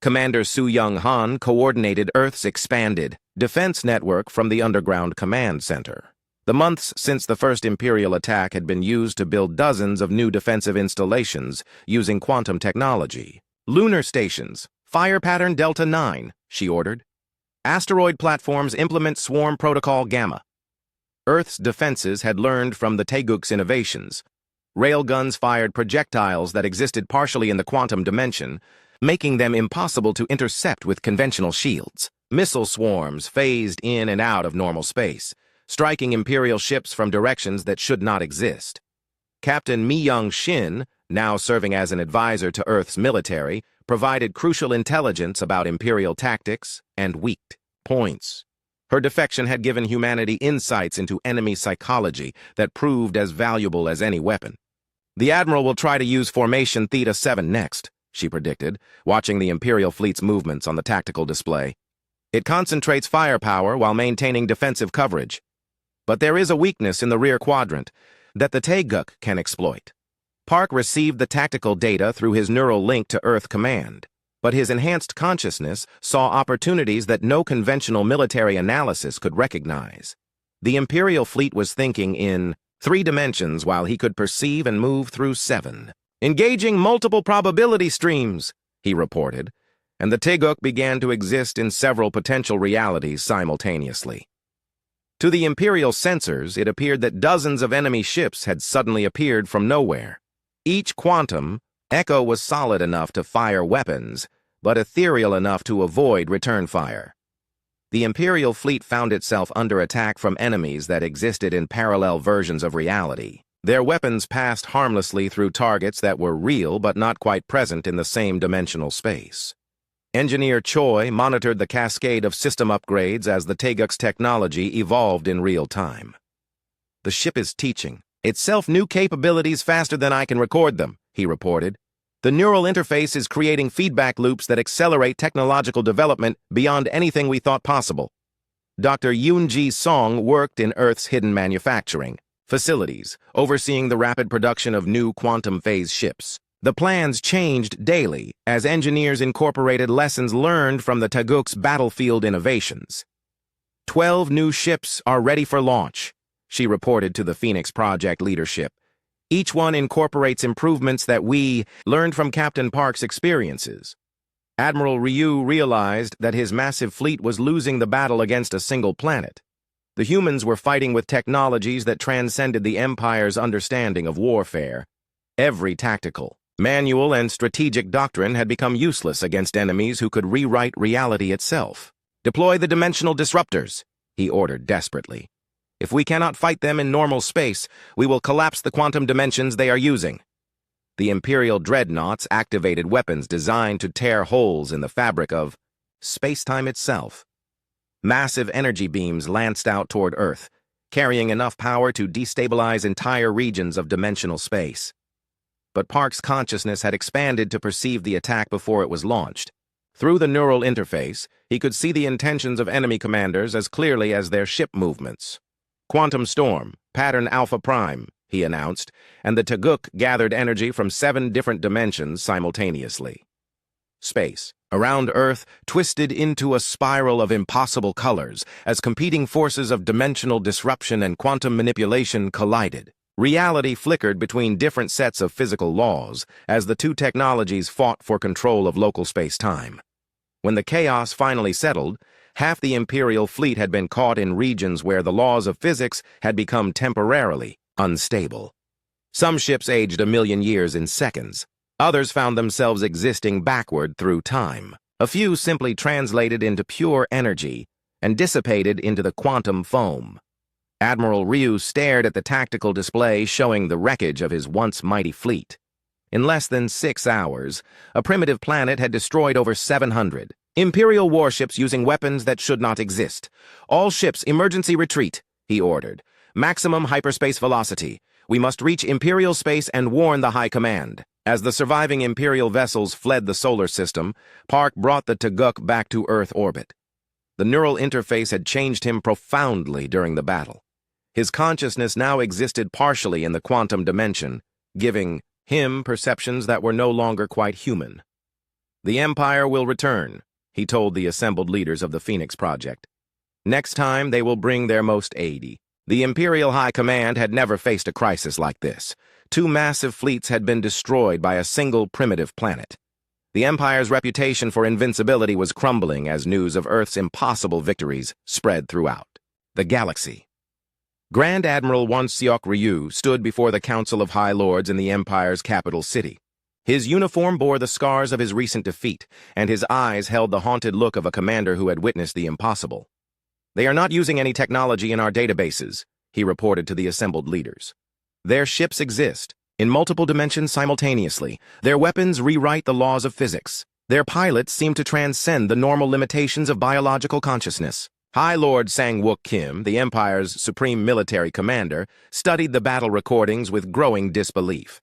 Speaker 1: Commander Su-Young Han coordinated Earth's expanded defense network from the underground command center. The months since the first Imperial attack had been used to build dozens of new defensive installations using quantum technology. Lunar stations, fire pattern Delta 9, she ordered. Asteroid platforms implement swarm protocol Gamma. Earth's defenses had learned from the Taeguk's innovations. Railguns fired projectiles that existed partially in the quantum dimension, making them impossible to intercept with conventional shields. Missile swarms phased in and out of normal space, striking Imperial ships from directions that should not exist. Captain Mi-young Shin, now serving as an advisor to Earth's military, provided crucial intelligence about Imperial tactics and weak points. Her defection had given humanity insights into enemy psychology that proved as valuable as any weapon. The Admiral will try to use Formation Theta 7 next, she predicted, watching the Imperial fleet's movements on the tactical display. It concentrates firepower while maintaining defensive coverage. But there is a weakness in the rear quadrant that the Taeguk can exploit. Park received the tactical data through his neural link to Earth Command, but his enhanced consciousness saw opportunities that no conventional military analysis could recognize. The Imperial fleet was thinking in 3 dimensions while he could perceive and move through 7. Engaging multiple probability streams, he reported, and the Taeguk began to exist in several potential realities simultaneously. To the Imperial sensors, it appeared that dozens of enemy ships had suddenly appeared from nowhere. Each quantum, Echo was solid enough to fire weapons, but ethereal enough to avoid return fire. The Imperial fleet found itself under attack from enemies that existed in parallel versions of reality. Their weapons passed harmlessly through targets that were real but not quite present in the same dimensional space. Engineer Choi monitored the cascade of system upgrades as the Taeguk's technology evolved in real time. The ship is teaching itself new capabilities faster than I can record them, he reported. The neural interface is creating feedback loops that accelerate technological development beyond anything we thought possible. Dr. Yoon-ji Song worked in Earth's hidden manufacturing facilities, overseeing the rapid production of new quantum phase ships. The plans changed daily as engineers incorporated lessons learned from the Taeguk's battlefield innovations. 12 new ships are ready for launch, she reported to the Phoenix Project leadership. Each one incorporates improvements that we learned from Captain Park's experiences. Admiral Ryu realized that his massive fleet was losing the battle against a single planet. The humans were fighting with technologies that transcended the Empire's understanding of warfare. Every tactical, manual, and strategic doctrine had become useless against enemies who could rewrite reality itself. Deploy the dimensional disruptors, he ordered desperately. If we cannot fight them in normal space, we will collapse the quantum dimensions they are using. The Imperial dreadnoughts activated weapons designed to tear holes in the fabric of space-time itself. Massive energy beams lanced out toward Earth, carrying enough power to destabilize entire regions of dimensional space. But Park's consciousness had expanded to perceive the attack before it was launched. Through the neural interface, he could see the intentions of enemy commanders as clearly as their ship movements. Quantum Storm, Pattern Alpha Prime, he announced, and the Taeguk gathered energy from 7 different dimensions simultaneously. Space, around Earth, twisted into a spiral of impossible colors as competing forces of dimensional disruption and quantum manipulation collided. Reality flickered between different sets of physical laws as the two technologies fought for control of local space-time. When the chaos finally settled, half the Imperial fleet had been caught in regions where the laws of physics had become temporarily unstable. Some ships aged 1,000,000 years in seconds. Others found themselves existing backward through time. A few simply translated into pure energy and dissipated into the quantum foam. Admiral Ryu stared at the tactical display showing the wreckage of his once mighty fleet. In less than 6 hours, a primitive planet had destroyed over 700. Imperial warships using weapons that should not exist. All ships emergency retreat, he ordered. Maximum hyperspace velocity. We must reach Imperial space and warn the High Command. As the surviving Imperial vessels fled the solar system, Park brought the Taguk back to Earth orbit. The neural interface had changed him profoundly during the battle. His consciousness now existed partially in the quantum dimension, giving him perceptions that were no longer quite human. "The Empire will return," he told the assembled leaders of the Phoenix Project. "Next time, they will bring their most aid." The Imperial High Command had never faced a crisis like this. Two massive fleets had been destroyed by a single primitive planet. The Empire's reputation for invincibility was crumbling as news of Earth's impossible victories spread throughout the galaxy. Grand Admiral Wanseok Ryu stood before the Council of High Lords in the Empire's capital city. His uniform bore the scars of his recent defeat, and his eyes held the haunted look of a commander who had witnessed the impossible. "They are not using any technology in our databases," he reported to the assembled leaders. "Their ships exist in multiple dimensions simultaneously. Their weapons rewrite the laws of physics. Their pilots seem to transcend the normal limitations of biological consciousness." High Lord Sang-Wook Kim, the Empire's supreme military commander, studied the battle recordings with growing disbelief.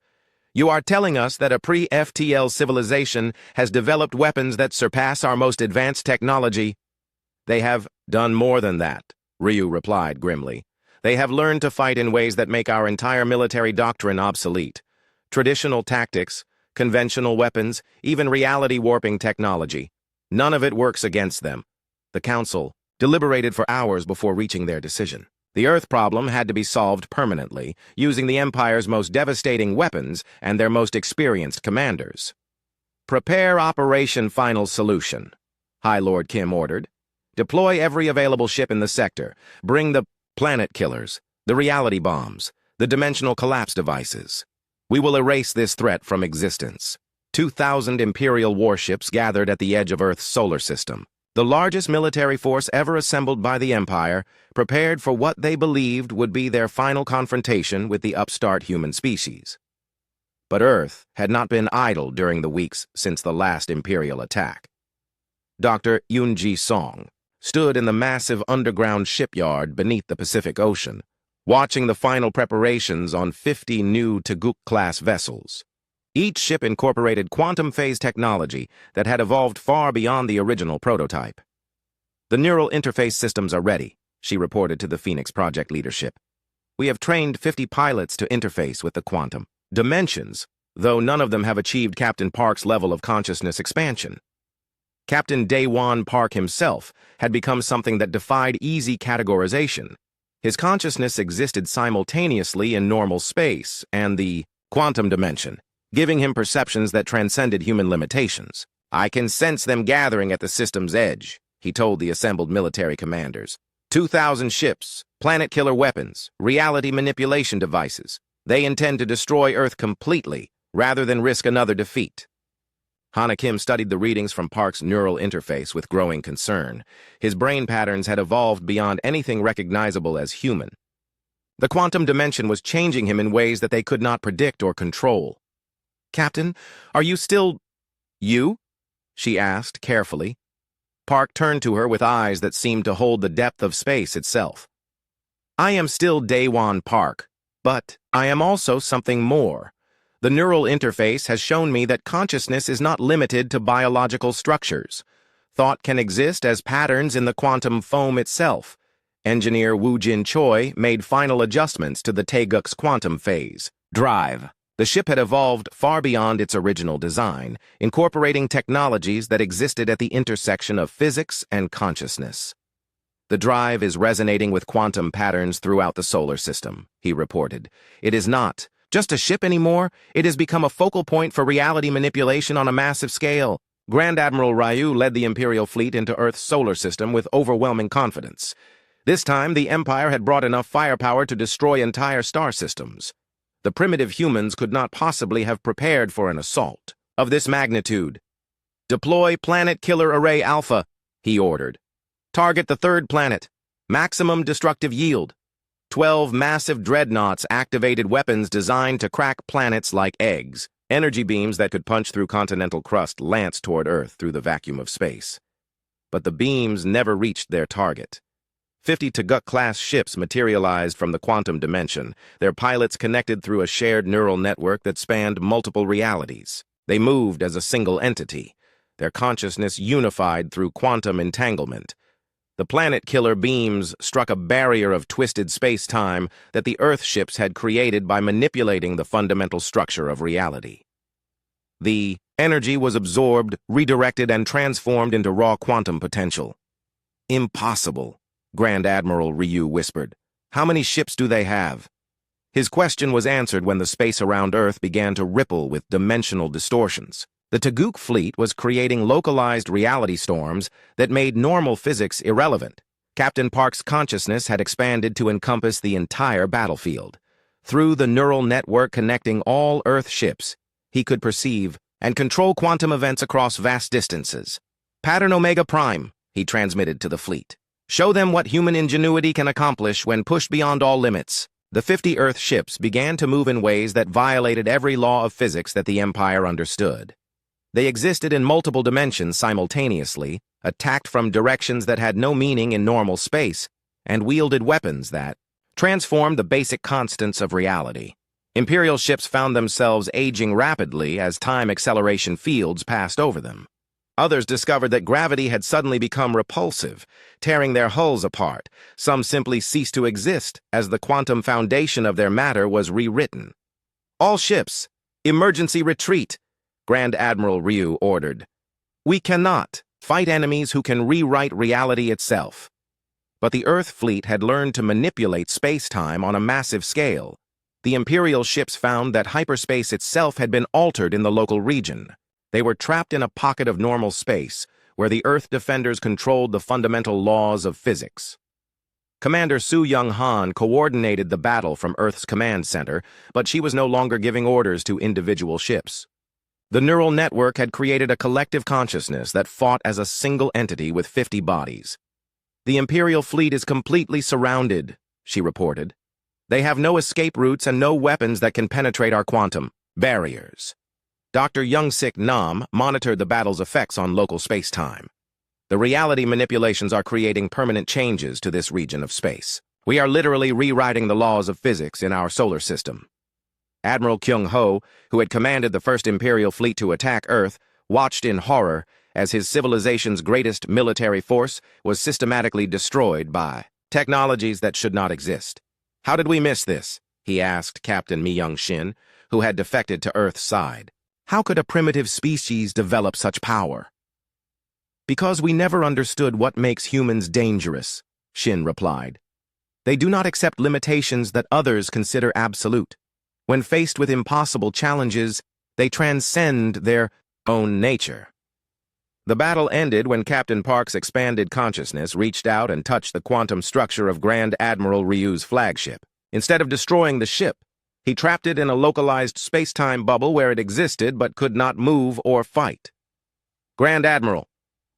Speaker 1: "You are telling us that a pre-FTL civilization has developed weapons that surpass our most advanced technology?" "They have done more than that," Ryu replied grimly. "They have learned to fight in ways that make our entire military doctrine obsolete. Traditional tactics, conventional weapons, even reality-warping technology. None of it works against them." The Council deliberated for hours before reaching their decision. The Earth problem had to be solved permanently, using the Empire's most devastating weapons and their most experienced commanders. "Prepare Operation Final Solution," High Lord Kim ordered. "Deploy every available ship in the sector. Bring the planet killers, the reality bombs, the dimensional collapse devices. We will erase this threat from existence." 2,000 Imperial warships gathered at the edge of Earth's solar system. The largest military force ever assembled by the Empire, prepared for what they believed would be their final confrontation with the upstart human species. But Earth had not been idle during the weeks since the last Imperial attack. Dr. Yoonji Song stood in the massive underground shipyard beneath the Pacific Ocean, watching the final preparations on 50 new Taguk-class vessels. Each ship incorporated quantum phase technology that had evolved far beyond the original prototype. "The neural interface systems are ready," she reported to the Phoenix Project leadership. "We have trained 50 pilots to interface with the quantum dimensions, though none of them have achieved Captain Park's level of consciousness expansion. Captain Daewon Park himself had become something that defied easy categorization. His consciousness existed simultaneously in normal space and the quantum dimension, giving him perceptions that transcended human limitations. "I can sense them gathering at the system's edge," he told the assembled military commanders. 2,000 ships, planet-killer weapons, reality manipulation devices. They intend to destroy Earth completely, rather than risk another defeat. Hana Kim studied the readings from Park's neural interface with growing concern. His brain patterns had evolved beyond anything recognizable as human. The quantum dimension was changing him in ways that they could not predict or control. "Captain, are you still you?" she asked carefully. Park turned to her with eyes that seemed to hold the depth of space itself. "I am still Daewon Park, but I am also something more. The neural interface has shown me that consciousness is not limited to biological structures. Thought can exist as patterns in the quantum foam itself." Engineer Woo Jin Choi made final adjustments to the Taguk's quantum phase drive. The ship had evolved far beyond its original design, incorporating technologies that existed at the intersection of physics and consciousness. "The drive is resonating with quantum patterns throughout the solar system," he reported. "It is not just a ship anymore. It has become a focal point for reality manipulation on a massive scale." Grand Admiral Ryu led the Imperial fleet into Earth's solar system with overwhelming confidence. This time, the Empire had brought enough firepower to destroy entire star systems. The primitive humans could not possibly have prepared for an assault of this magnitude. "Deploy Planet Killer Array Alpha," he ordered. "Target the third planet. Maximum destructive yield." 12 massive dreadnoughts activated weapons designed to crack planets like eggs. Energy beams that could punch through continental crust lanced toward Earth through the vacuum of space. But the beams never reached their target. 50 Tuguk-class ships materialized from the quantum dimension, their pilots connected through a shared neural network that spanned multiple realities. They moved as a single entity, their consciousness unified through quantum entanglement. The planet-killer beams struck a barrier of twisted space-time that the Earth ships had created by manipulating the fundamental structure of reality. The energy was absorbed, redirected, and transformed into raw quantum potential. Impossible, Grand Admiral Ryu whispered. How many ships do they have? His question was answered when the space around Earth began to ripple with dimensional distortions. The Tuguk fleet was creating localized reality storms that made normal physics irrelevant. Captain Park's consciousness had expanded to encompass the entire battlefield. Through the neural network connecting all Earth ships, he could perceive and control quantum events across vast distances. Pattern Omega Prime, he transmitted to the fleet. Show them what human ingenuity can accomplish when pushed beyond all limits. The 50 Earth ships began to move in ways that violated every law of physics that the Empire understood. They existed in multiple dimensions simultaneously, attacked from directions that had no meaning in normal space, and wielded weapons that transformed the basic constants of reality. Imperial ships found themselves aging rapidly as time acceleration fields passed over them. Others discovered that gravity had suddenly become repulsive, tearing their hulls apart. Some simply ceased to exist as the quantum foundation of their matter was rewritten. All ships, emergency retreat, Grand Admiral Ryu ordered. We cannot fight enemies who can rewrite reality itself. But the Earth fleet had learned to manipulate space-time on a massive scale. The Imperial ships found that hyperspace itself had been altered in the local region. They were trapped in a pocket of normal space, where the Earth defenders controlled the fundamental laws of physics. Commander Su Young-han coordinated the battle from Earth's command center, but she was no longer giving orders to individual ships. The neural network had created a collective consciousness that fought as a single entity with 50 bodies. The Imperial fleet is completely surrounded, she reported. They have no escape routes and no weapons that can penetrate our quantum barriers. Dr. Young-sik Nam monitored the battle's effects on local space-time. The reality manipulations are creating permanent changes to this region of space. We are literally rewriting the laws of physics in our solar system. Admiral Kyung-ho, who had commanded the first Imperial fleet to attack Earth, watched in horror as his civilization's greatest military force was systematically destroyed by technologies that should not exist. How did we miss this? He asked Captain Mi Young-shin, who had defected to Earth's side. How could a primitive species develop such power? Because we never understood what makes humans dangerous, Shin replied. They do not accept limitations that others consider absolute. When faced with impossible challenges, they transcend their own nature. The battle ended when Captain Park's expanded consciousness reached out and touched the quantum structure of Grand Admiral Ryu's flagship. Instead of destroying the ship, he trapped it in a localized space-time bubble where it existed but could not move or fight. Grand Admiral,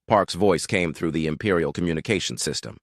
Speaker 1: Park's voice came through the Imperial communication system.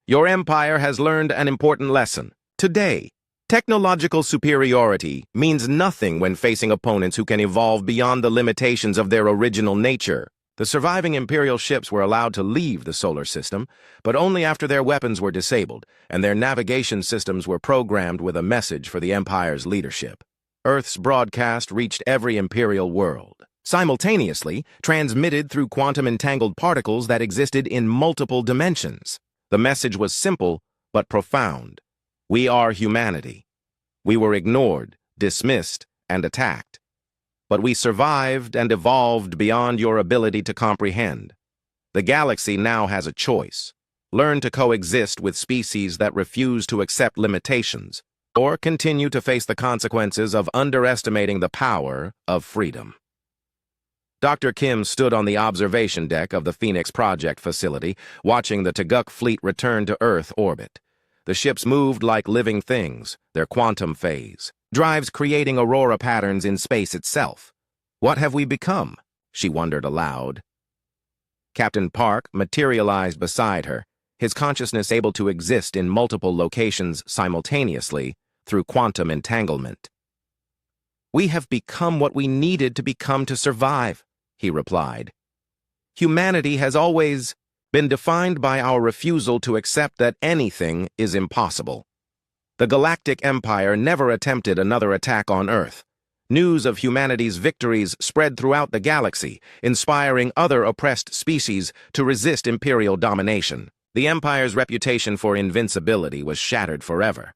Speaker 1: Your empire has learned an important lesson. Today, technological superiority means nothing when facing opponents who can evolve beyond the limitations of their original nature. The surviving Imperial ships were allowed to leave the solar system, but only after their weapons were disabled and their navigation systems were programmed with a message for the Empire's leadership. Earth's broadcast reached every Imperial world, simultaneously transmitted through quantum-entangled particles that existed in multiple dimensions. The message was simple but profound. We are humanity. We were ignored, dismissed, and attacked. But we survived and evolved beyond your ability to comprehend. The galaxy now has a choice. Learn to coexist with species that refuse to accept limitations, or continue to face the consequences of underestimating the power of freedom. Dr. Kim stood on the observation deck of the Phoenix Project facility, watching the Tuguk fleet return to Earth orbit. The ships moved like living things, their quantum phase, drives creating aurora patterns in space itself. What have we become? She wondered aloud. Captain Park materialized beside her, his consciousness able to exist in multiple locations simultaneously through quantum entanglement. We have become what we needed to become to survive, he replied. Humanity has always been defined by our refusal to accept that anything is impossible. The Galactic Empire never attempted another attack on Earth. News of humanity's victories spread throughout the galaxy, inspiring other oppressed species to resist imperial domination. The Empire's reputation for invincibility was shattered forever.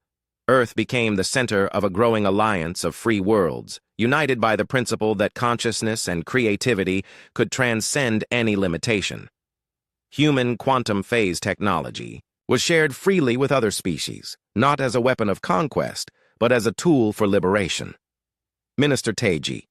Speaker 1: Earth became the center of a growing alliance of free worlds, united by the principle that consciousness and creativity could transcend any limitation. Human quantum phase technology was shared freely with other species, not as a weapon of conquest, but as a tool for liberation. Minister Teji,